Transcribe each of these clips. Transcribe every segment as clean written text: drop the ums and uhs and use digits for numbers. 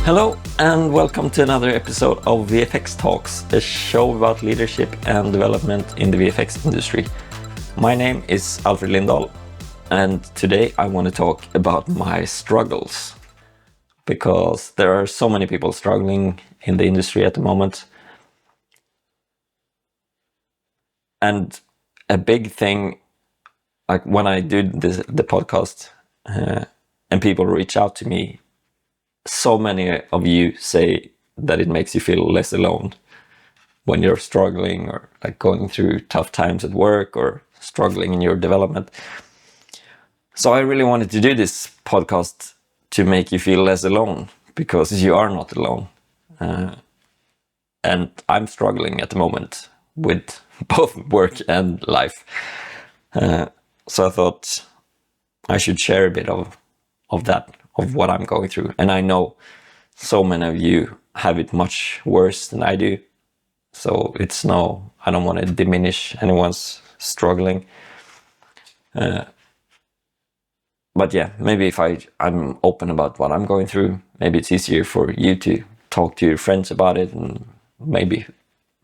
Hello and welcome to another episode of VFX Talks, a show about leadership and development in the VFX industry. My name is Alfred Lindahl, and today I want to talk about my struggles, because there are so many people struggling in the industry at the moment. And a big thing, like when I do the podcast and people reach out to me, so many of you say that it makes you feel less alone when you're struggling or like going through tough times at work or struggling in your development. So I really wanted to do this podcast to make you feel less alone, because you are not alone. And I'm struggling at the moment with both work and life. So I thought I should share a bit of that, of what I'm going through. And I know so many of you have it much worse than I do. So I don't want to diminish anyone's struggling. But yeah, maybe if I'm open about what I'm going through, maybe it's easier for you to talk to your friends about it and maybe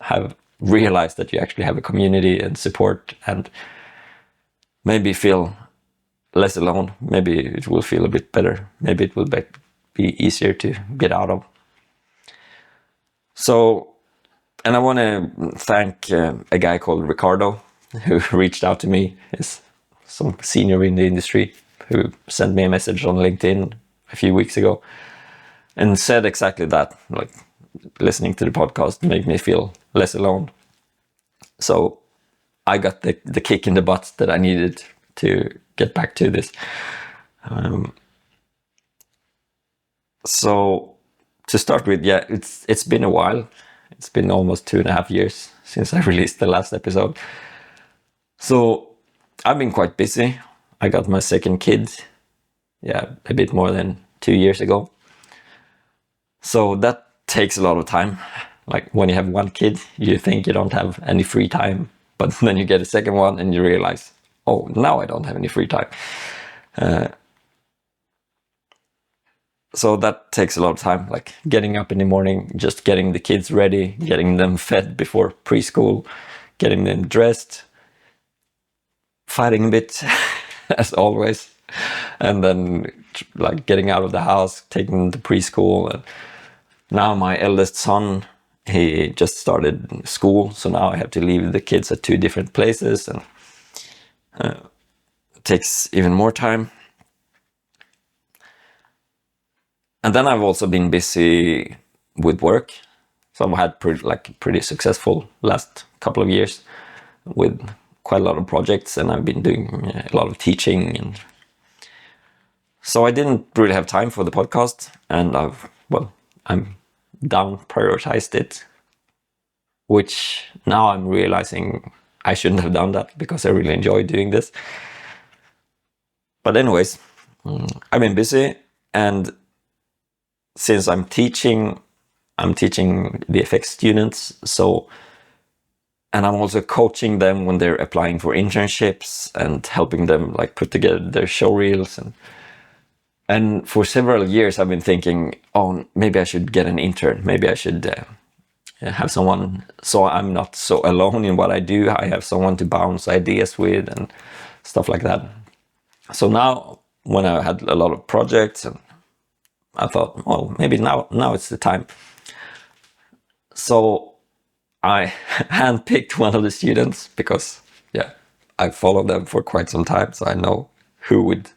have realized that you actually have a community and support, and maybe feel less alone. Maybe it will feel a bit better. Maybe it will be easier to get out of. So, and I want to thank a guy called Ricardo who reached out to me. He's some senior in the industry who sent me a message on LinkedIn a few weeks ago and said exactly that, like, listening to the podcast made me feel less alone. So I got the kick in the butt that I needed to get back to this. So to start with, yeah, it's been a while. It's been almost 2.5 years since I released the last episode. So I've been quite busy. I got my second kid, a bit more than 2 years ago. So that takes a lot of time. Like when you have one kid, you think you don't have any free time, but then you get a second one and you realize, oh, now I don't have any free time. So that takes a lot of time, like getting up in the morning, just getting the kids ready, getting them fed before preschool, getting them dressed, fighting a bit, as always, and then like getting out of the house, taking them to preschool. And now my eldest son, he just started school, so now I have to leave the kids at 2 different places, and it takes even more time. And then I've also been busy with work. So I've had pretty successful last couple of years with quite a lot of projects, and I've been doing a lot of teaching. And so I didn't really have time for the podcast, and I'm down prioritized it, which now I'm realizing I shouldn't have done that, because I really enjoy doing this. But anyways, I've been busy, and since I'm teaching VFX students, and I'm also coaching them when they're applying for internships and helping them like put together their show reels. And for several years I've been thinking, oh, maybe I should get an intern. Maybe I should have someone, so I'm not so alone in what I do. I have someone to bounce ideas with and stuff like that. So now when I had a lot of projects, and I thought, well, maybe now it's the time. So I handpicked one of the students, because I followed them for quite some time, so I know who would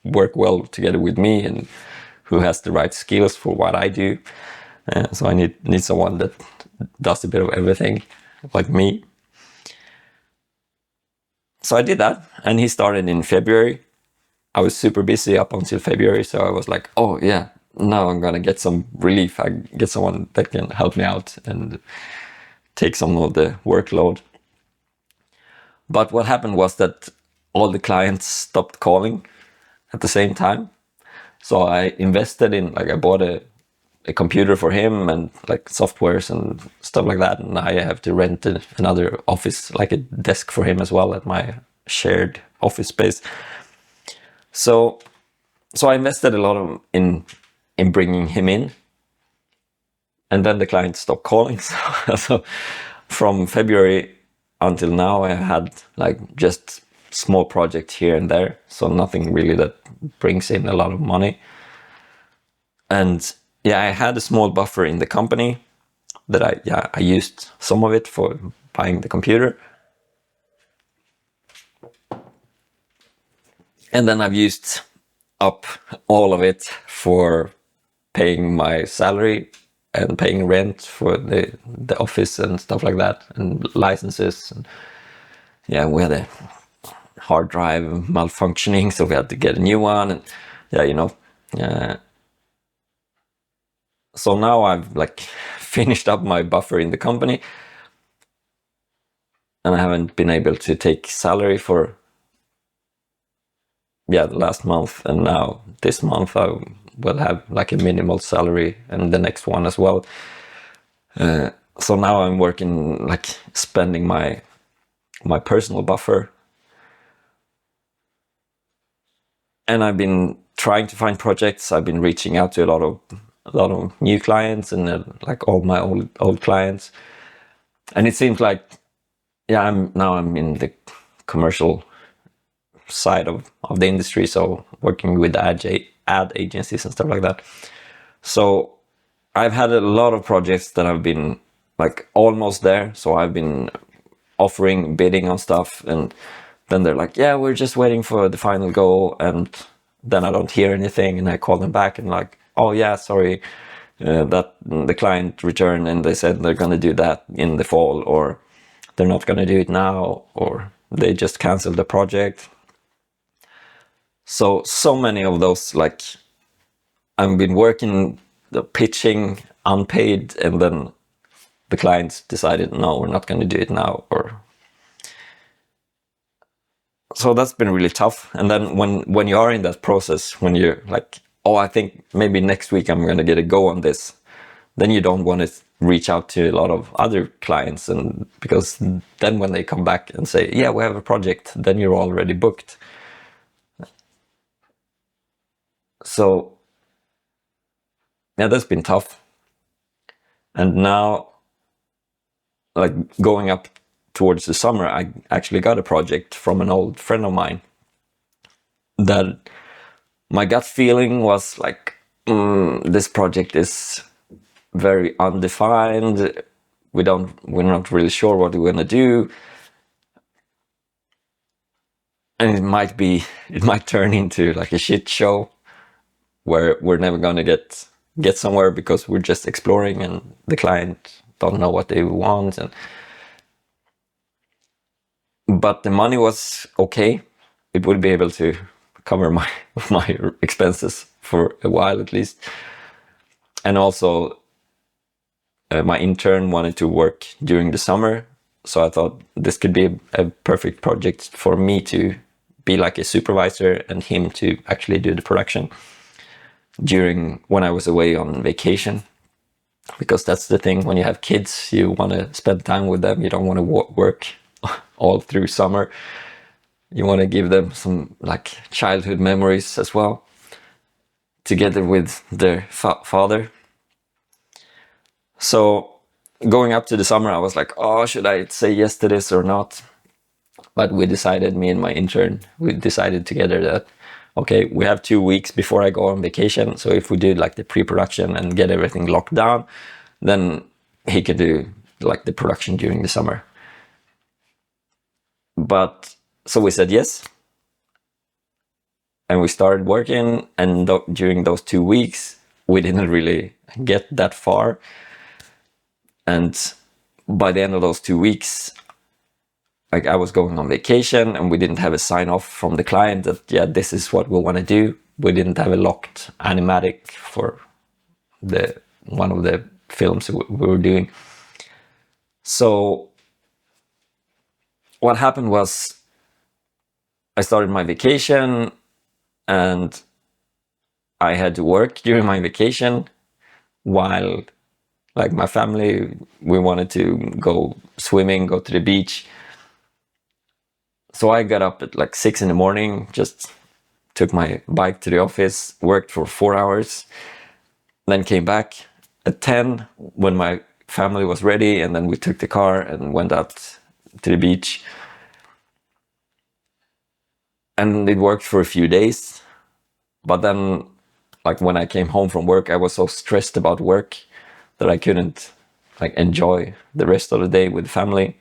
work well together with me and who has the right skills for what I do. So I need someone that does a bit of everything, like me. So I did that, and he started in February. I was super busy up until February, so I was like, oh yeah, now I'm gonna get some relief. I get someone that can help me out and take some of the workload. But what happened was that all the clients stopped calling at the same time. So I invested I bought a computer for him and like softwares and stuff like that. And I have to rent another office, like a desk for him as well, at my shared office space. So I invested a lot in in bringing him in. And then the client stopped calling. So from February until now, I had like just small projects here and there. So nothing really that brings in a lot of money. And yeah, I had a small buffer in the company that I used some of it for buying the computer. And then I've used up all of it for paying my salary and paying rent for the office and stuff like that, and licenses. And yeah, we had a hard drive malfunctioning, so we had to get a new one. And yeah, you know, so now I've like finished up my buffer in the company, and I haven't been able to take salary for the last month, and now this month I will have like a minimal salary, and the next one as well. So now I'm working, like spending my personal buffer, and I've been trying to find projects. I've been reaching out to a lot of new clients, and like all my old clients, and it seems like I'm in the commercial side of the industry, so working with ad agencies and stuff like that. So I've had a lot of projects that have been like almost there. So I've been offering, bidding on stuff, and then they're like, yeah, we're just waiting for the final go, and then I don't hear anything, and I call them back and like, oh yeah, sorry, that the client returned and they said they're gonna do that in the fall, or they're not gonna do it now, or they just canceled the project. So many of those, like I've been working, the pitching unpaid, and then the clients decided, no, we're not going to do it now, or so that's been really tough. And then when you are in that process, when you're like, oh, I think maybe next week I'm going to get a go on this, then you don't want to reach out to a lot of other clients, and because then when they come back and say, yeah, we have a project, then you're already booked. So yeah, that's been tough. And now, like going up towards the summer, I actually got a project from an old friend of mine that my gut feeling was like, this project is very undefined. We're not really sure what we're gonna do. And it might turn into like a shit show where we're never gonna get somewhere because we're just exploring and the client don't know what they want. But the money was okay. It would be able to cover my expenses for a while at least. And also my intern wanted to work during the summer, so I thought this could be a perfect project for me to be like a supervisor and him to actually do the production during when I was away on vacation. Because that's the thing, when you have kids, you want to spend time with them. You don't want to work all through summer. You want to give them some like childhood memories as well, together with their father. So going up to the summer, I was like, oh, should I say yes to this or not? But we decided, me and my intern, we decided together that, okay, we have 2 weeks before I go on vacation. So if we do like the pre-production and get everything locked down, then he could do like the production during the summer. But so we said yes. And we started working, and during those 2 weeks, we didn't really get that far. And by the end of those 2 weeks, like I was going on vacation, and we didn't have a sign off from the client that, yeah, this is what we want to do. We didn't have a locked animatic for one of the films we were doing. So what happened was I started my vacation, and I had to work during my vacation while like my family, we wanted to go swimming, go to the beach. So I got up at like 6 a.m, just took my bike to the office, worked for 4 hours, then came back at 10 when my family was ready, and then we took the car and went out to the beach. And it worked for a few days, but then, like, when I came home from work, I was so stressed about work that I couldn't like enjoy the rest of the day with family.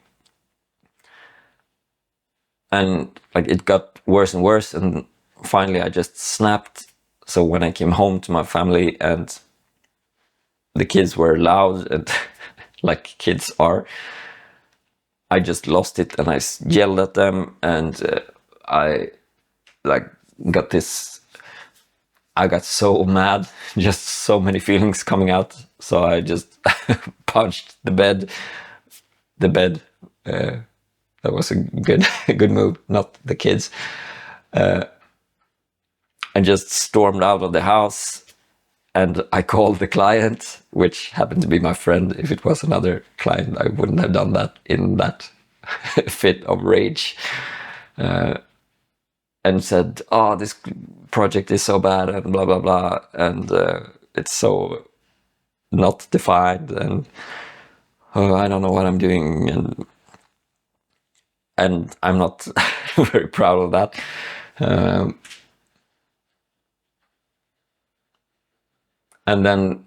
And like it got worse and worse, and finally I just snapped. So when I came home to my family and the kids were loud and like kids are, I just lost it, and I yelled at them, and I like got this, I got so mad, just so many feelings coming out. So I just punched the bed. That was a good good move, not the kids. And just stormed out of the house. And I called the client, which happened to be my friend. If it was another client, I wouldn't have done that in that fit of rage. And said, "Oh, this project is so bad," and blah blah blah, and it's so not defined, and oh, I don't know what I'm doing, and I'm not very proud of that. And then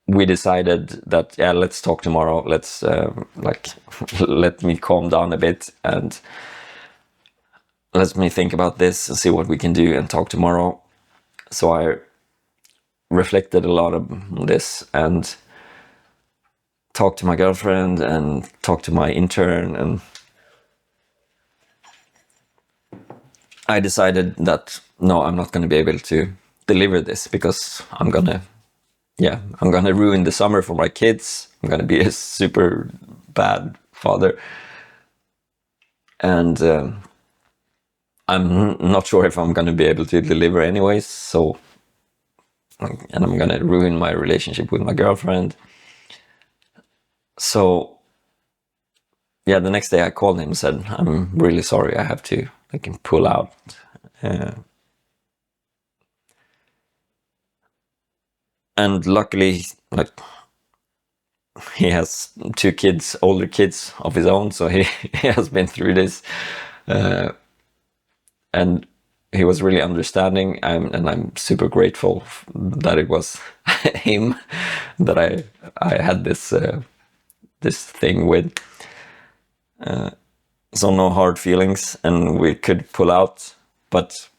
we decided that, yeah, let's talk tomorrow. Let's like let me calm down a bit, and let me think about this and see what we can do, and talk tomorrow. So I reflected a lot on this, and talked to my girlfriend, and talked to my intern, and I decided that no, I'm not going to be able to deliver this, because I'm gonna ruin the summer for my kids. I'm gonna be a super bad father, and I'm not sure if I'm gonna be able to deliver anyways. So, and I'm gonna ruin my relationship with my girlfriend. So, yeah, the next day I called him and said, "I'm really sorry. I have to pull out." And luckily, like, he has two kids, older kids of his own, so he, he has been through this, and he was really understanding, and I'm super grateful that it was him that I had this this thing with. So no hard feelings, and we could pull out. But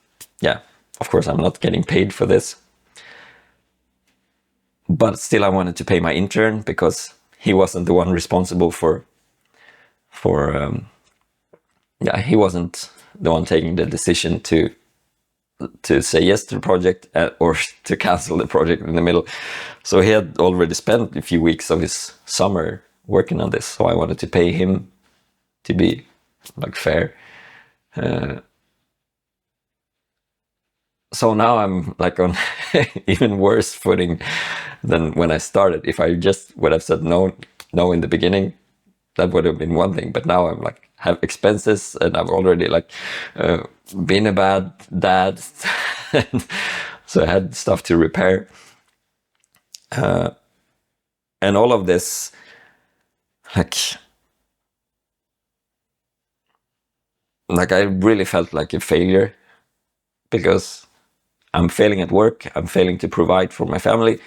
yeah, of course, I'm not getting paid for this. But still, I wanted to pay my intern, because he wasn't the one responsible for yeah, he wasn't the one taking the decision to say yes to the project, or to cancel the project in the middle. So he had already spent a few weeks of his summer working on this. So I wanted to pay him to be like fair. So now I'm like on even worse footing than when I started. If I just would have said no in the beginning, that would have been one thing. But now I'm like have expenses, and I've already like been a bad dad, so I had stuff to repair, and all of this, like I really felt like a failure, because I'm failing at work. I'm failing to provide for my family.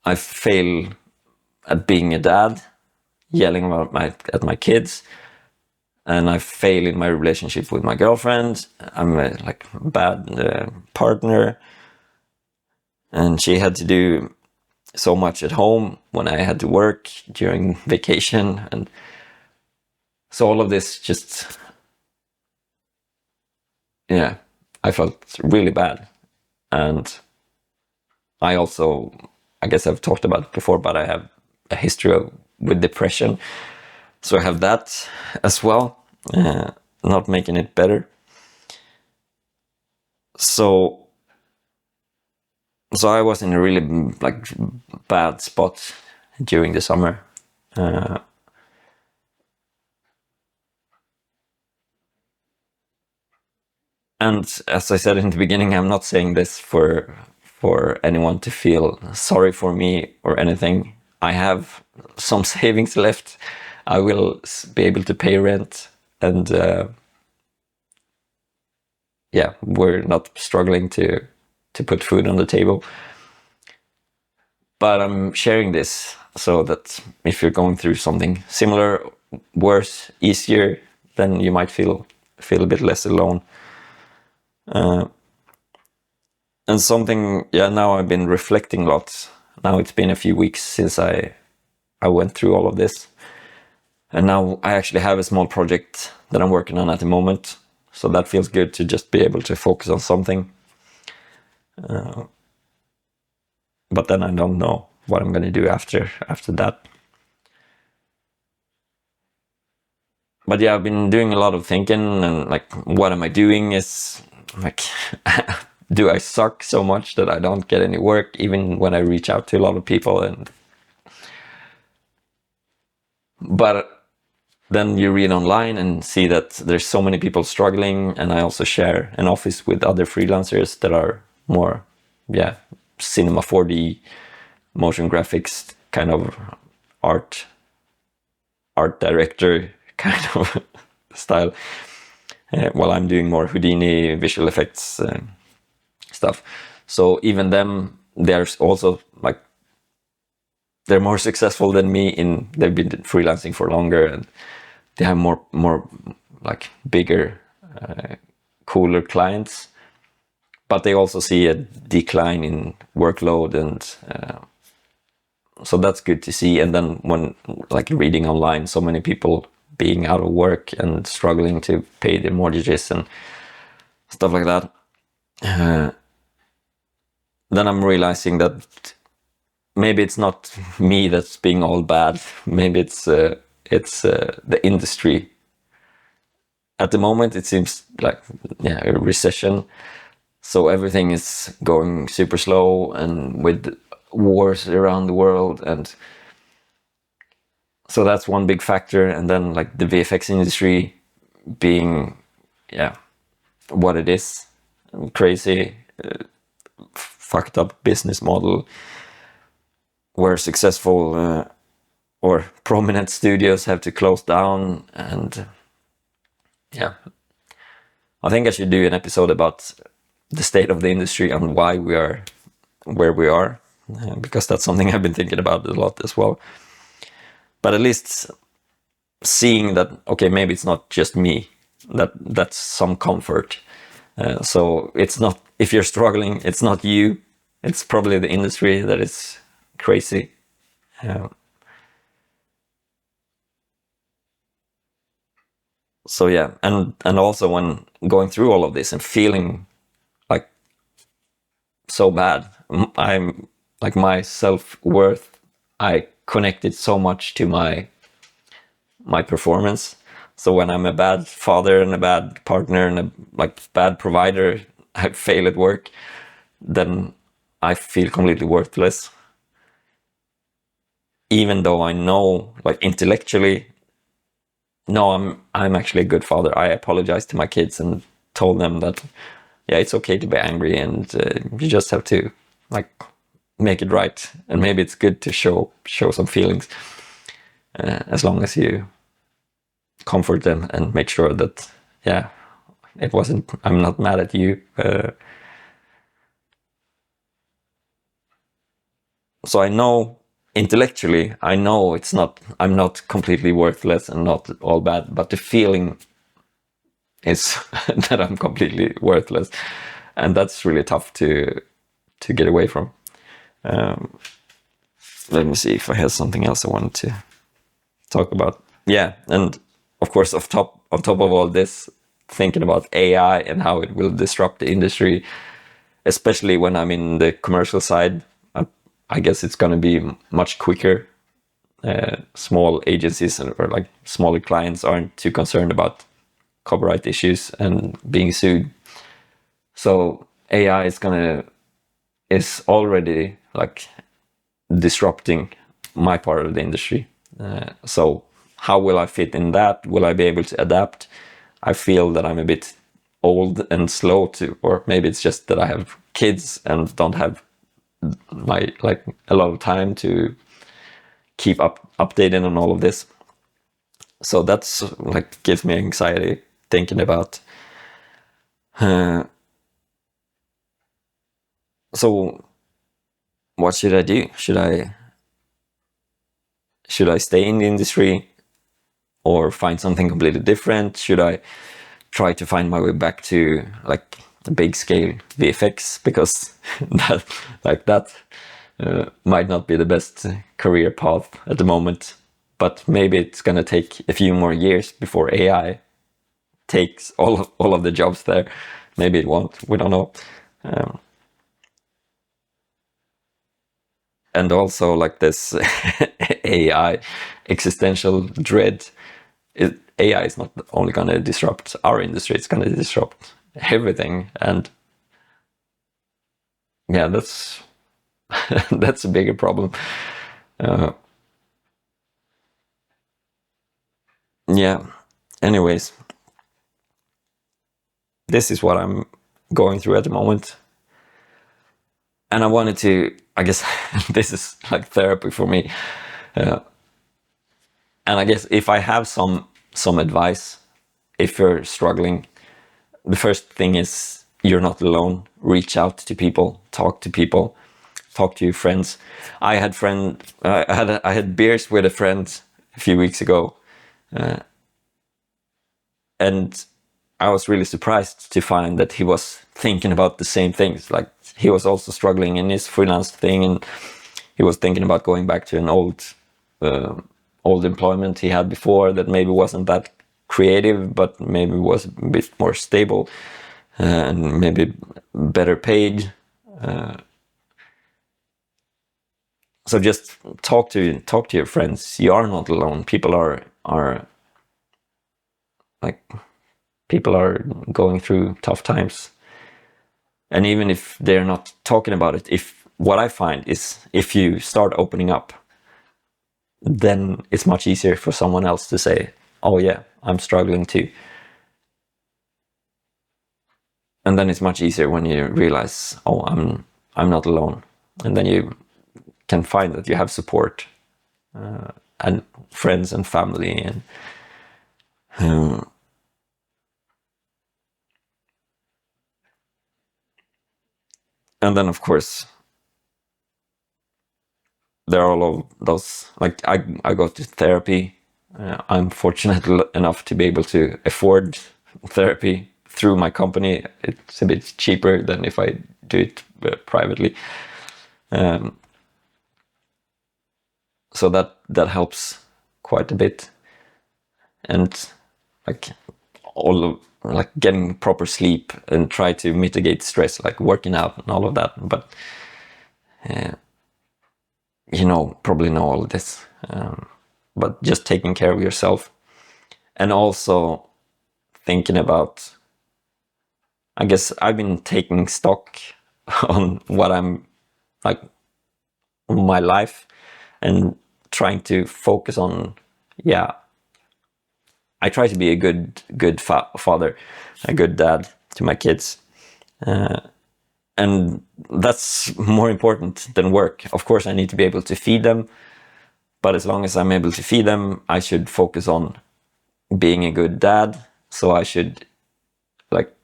I fail at being a dad, yelling at my kids, and I fail in my relationship with my girlfriend. I'm a like bad partner, and she had to do so much at home when I had to work during vacation, and so all of this just, yeah, I felt really bad. And I also, I guess I've talked about it before, but I have a history with depression, so I have that as well, not making it better. So I was in a really like bad spot during the summer. And as I said in the beginning, I'm not saying this for anyone to feel sorry for me or anything. I have some savings left. I will be able to pay rent, and yeah, we're not struggling to put food on the table. But I'm sharing this so that if you're going through something similar, worse, easier, then you might feel a bit less alone. And something, yeah, now I've been reflecting a lot. Now it's been a few weeks since I went through all of this. And now I actually have a small project that I'm working on at the moment. So that feels good to just be able to focus on something. But then I don't know what I'm going to do after that. But yeah, I've been doing a lot of thinking, and like, what am I doing? Is like, do I suck so much that I don't get any work, even when I reach out to a lot of people? But then you read online and see that there's so many people struggling, and I also share an office with other freelancers that are more, yeah, cinema 4D, motion graphics, kind of art director kind of style, while I'm doing more Houdini visual effects stuff. So even them, there's also like, they're more successful than me they've been freelancing for longer, and they have more like bigger, cooler clients, but they also see a decline in workload, and so that's good to see. And then when like reading online, so many people being out of work and struggling to pay their mortgages and stuff like that, then I'm realizing that maybe it's not me that's being all bad. Maybe it's the industry. At the moment, it seems like, yeah, a recession. So everything is going super slow, and with wars around the world, and so that's one big factor. And then like the VFX industry being, yeah, what it is, crazy, fucked up business model, where successful or prominent studios have to close down. And yeah, I think I should do an episode about the state of the industry and why we are where we are, because that's something I've been thinking about a lot as well. But at least seeing that, okay, maybe it's not just me, that's some comfort. So it's not, if you're struggling, it's not you, it's probably the industry that is crazy. So yeah, and also when going through all of this and feeling like so bad, I'm like, my self-worth, I connected so much to my performance. So when I'm a bad father and a bad partner and a like bad provider, I fail at work, then I feel completely worthless. Even though I know, like, intellectually, no, I'm actually a good father. I apologized to my kids and told them that, yeah, it's okay to be angry, and you just have to like make it right. And maybe it's good to show some feelings, as long as you comfort them and make sure that, yeah, I'm not mad at you. So I know intellectually, I know I'm not completely worthless and not all bad, but the feeling is that I'm completely worthless, and that's really tough to get away from. Let me see if I have something else I wanted to talk about. Yeah, and of course, on top of all this, thinking about AI and how it will disrupt the industry, especially when I'm in the commercial side. I guess it's going to be much quicker. Small agencies or like smaller clients aren't too concerned about copyright issues and being sued. So AI is already like disrupting my part of the industry. So how will I fit in that? Will I be able to adapt? I feel that I'm a bit old and slow to, or maybe it's just that I have kids and don't have my like a lot of time to keep updated on all of this. So that's like gives me anxiety thinking about. So what should I do? Should I stay in the industry or find something completely different? Should I try to find my way back to like the big scale VFX, because that might not be the best career path at the moment, but maybe it's gonna take a few more years before AI takes all of the jobs there. Maybe it won't. We don't know. And also like this AI existential dread. AI is not only going to disrupt our industry; it's going to disrupt everything. And yeah, that's that's a bigger problem. Yeah. Anyways, this is what I'm going through at the moment. And I wanted to, I guess, this is like therapy for me. And I guess if I have some advice, if you're struggling, the first thing is you're not alone. Reach out to people, talk to your friends. I had beers with a friend a few weeks ago, and I was really surprised to find that he was thinking about the same things. Like he was also struggling in his freelance thing, and he was thinking about going back to an old employment he had before that maybe wasn't that creative, but maybe was a bit more stable and maybe better paid. So just talk to your friends. You are not alone. People are like people are going through tough times, and even if they're not talking about it, if what I find is if you start opening up, then it's much easier for someone else to say, "Oh yeah, I'm struggling too." And then it's much easier when you realize, "Oh, I'm not alone," and then you can find that you have support and friends and family and. And then, of course, there are all of those. Like I go to therapy. I'm fortunate enough to be able to afford therapy through my company. It's a bit cheaper than if I do it privately. So that helps quite a bit. And like all of like getting proper sleep and try to mitigate stress, like working out and all of that. But probably know all of this. But just taking care of yourself, and also thinking about, I guess I've been taking stock on what I'm like, my life, and trying to focus on, I try to be a good father, a good dad to my kids. And that's more important than work. Of course, I need to be able to feed them, but as long as I'm able to feed them, I should focus on being a good dad. So I should like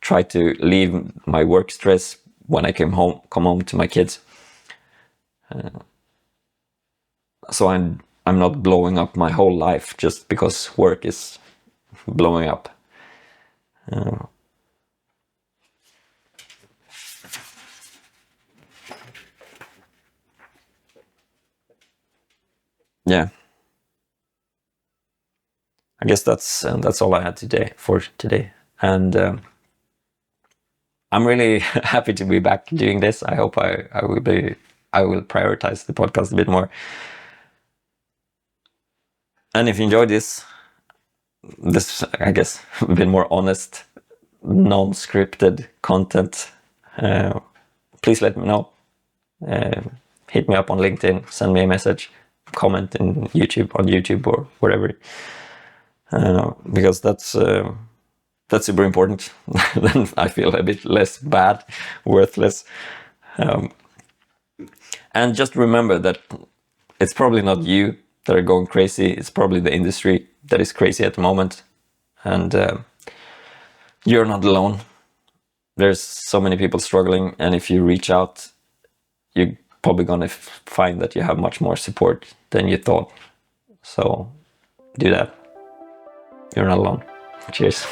try to leave my work stress when I come home to my kids. So I'm not blowing up my whole life just because work is blowing up. Yeah, I guess that's all I had for today, and I'm really happy to be back doing this. I hope I will prioritize the podcast a bit more. And if you enjoyed this I guess a bit more honest, non-scripted content, please let me know. Hit me up on LinkedIn, send me a message, comment on YouTube or wherever, because that's super important. Then I feel a bit less bad, worthless. And just remember that it's probably not you that are going crazy. It's probably the industry that is crazy at the moment. And you're not alone. There's so many people struggling. And if you reach out, you're probably going to find that you have much more support than you thought. So do that. You're not alone. Cheers.